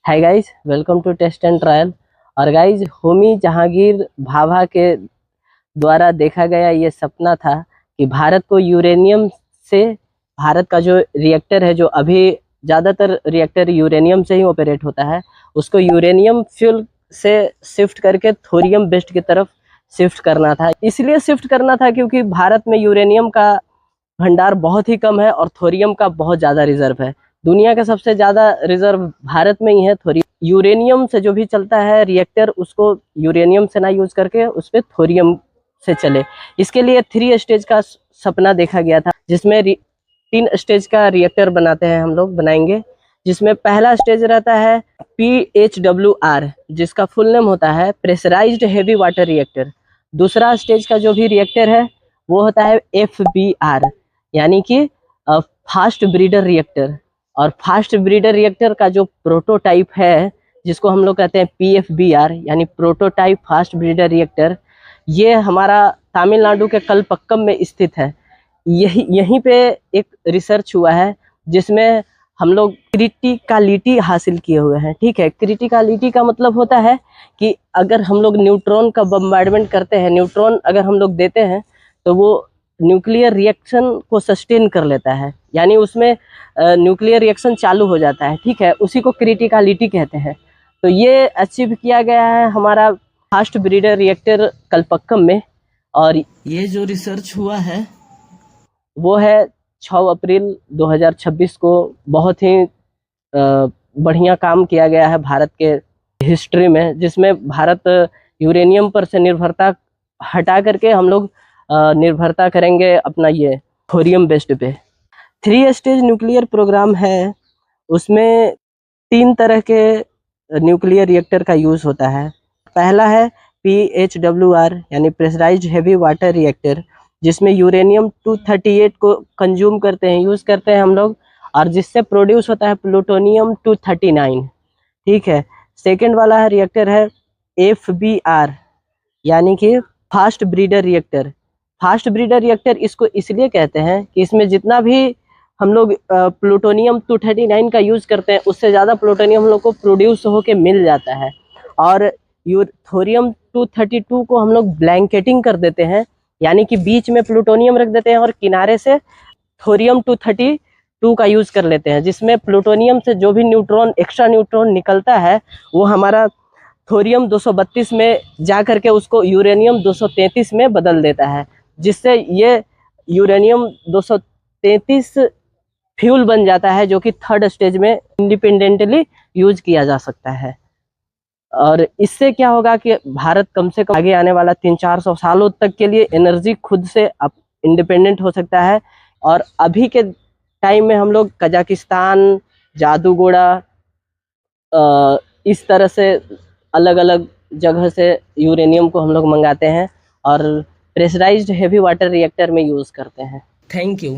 Hi guys, welcome to test and trial. और guys, Homi Jahangir Bhabha के द्वारा देखा गया ये सपना था कि भारत को यूरेनियम से, भारत का जो रिएक्टर है, जो अभी ज़्यादातर रिएक्टर यूरेनियम से ही ऑपरेट होता है, उसको यूरेनियम फ्यूल से शिफ्ट करके थोरियम बेस्ड की तरफ शिफ्ट करना था। इसलिए शिफ्ट करना था क्योंकि भारत में यूरेनियम का भंडार बहुत ही कम है और थोरियम का बहुत ज़्यादा रिजर्व है। दुनिया का सबसे ज़्यादा रिजर्व भारत में ही है। थोरियम, यूरेनियम से जो भी चलता है रिएक्टर, उसको यूरेनियम से ना यूज करके उस पर थोरियम से चले। इसके लिए 3 स्टेज का सपना देखा गया था, जिसमें 3 स्टेज का रिएक्टर बनाते हैं, हम लोग बनाएंगे। जिसमें पहला स्टेज रहता है PHWR, जिसका फुल नेम होता है प्रेशराइज्ड हेवी वाटर रिएक्टर। दूसरा स्टेज का जो भी रिएक्टर है वो होता है FBR, यानी कि फास्ट ब्रीडर रिएक्टर। और फास्ट ब्रीडर रिएक्टर का जो प्रोटोटाइप है, जिसको हम लोग कहते हैं PFBR, यानी प्रोटोटाइप फास्ट ब्रीडर रिएक्टर, ये हमारा तमिलनाडु के कलपक्कम में स्थित है। यहीं पे एक रिसर्च हुआ है जिसमें हम लोग क्रिटिकलिटी हासिल किए हुए हैं। ठीक है, क्रिटिकलिटी का मतलब होता है कि अगर हम लोग न्यूट्रॉन का बम्बार्डमेंट करते हैं, न्यूट्रॉन अगर हम लोग देते हैं तो वो न्यूक्लियर रिएक्शन को सस्टेन कर लेता है, यानी उसमें न्यूक्लियर रिएक्शन चालू हो जाता है। ठीक है, उसी को क्रिटिकलिटी कहते हैं। तो ये अचीव किया गया है हमारा फास्ट ब्रीडर रिएक्टर कलपक्कम में। और ये जो रिसर्च हुआ है वो है 6 अप्रैल 2026 को। बहुत ही बढ़िया काम किया गया है भारत के हिस्ट्री में, जिसमें भारत यूरेनियम पर से निर्भरता हटा करके हम लोग निर्भरता करेंगे अपना ये थोरियम बेस्ड पे। 3 स्टेज न्यूक्लियर प्रोग्राम है, उसमें 3 तरह के न्यूक्लियर रिएक्टर का यूज होता है। पहला है PHWR, यानी प्रेशराइज्ड हेवी वाटर रिएक्टर, जिसमें यूरेनियम 238 को कंज्यूम करते हैं, यूज करते हैं हम लोग, और जिससे प्रोड्यूस होता है प्लूटोनियम 239। ठीक है, सेकेंड वाला है रिएक्टर है FBR, यानी कि fast breeder reactor. Fast breeder reactor इसको इसलिए कहते हैं कि इसमें जितना भी हम लोग प्लूटोनियम 239 का यूज करते हैं, उससे ज़्यादा प्लूटोनियम हम लोग को प्रोड्यूस होके मिल जाता है। और थोरियम 232 को हम लोग ब्लैंकेटिंग कर देते हैं, यानी कि बीच में प्लूटोनियम रख देते हैं और किनारे से थोरियम 232 का यूज कर लेते हैं, जिसमें प्लूटोनियम से जो भी न्यूट्रॉन, एक्स्ट्रा न्यूट्रॉन निकलता है, वो हमारा थोरियम 232 में जा करके उसको यूरेनियम 233 में बदल देता है, जिससे ये यूरेनियम 233 फ्यूल बन जाता है, जो कि 3rd स्टेज में इंडिपेंडेंटली यूज किया जा सकता है। और इससे क्या होगा कि भारत कम से कम आगे आने वाला 300-400 सालों तक के लिए एनर्जी खुद से इंडिपेंडेंट हो सकता है। और अभी के टाइम में हम लोग कजाकिस्तान, जादूगोड़ा, इस तरह से अलग अलग जगह से यूरेनियम को हम लोग मंगाते हैं और प्रेशराइज्ड हेवी वाटर रिएक्टर में यूज़ करते हैं। Thank you.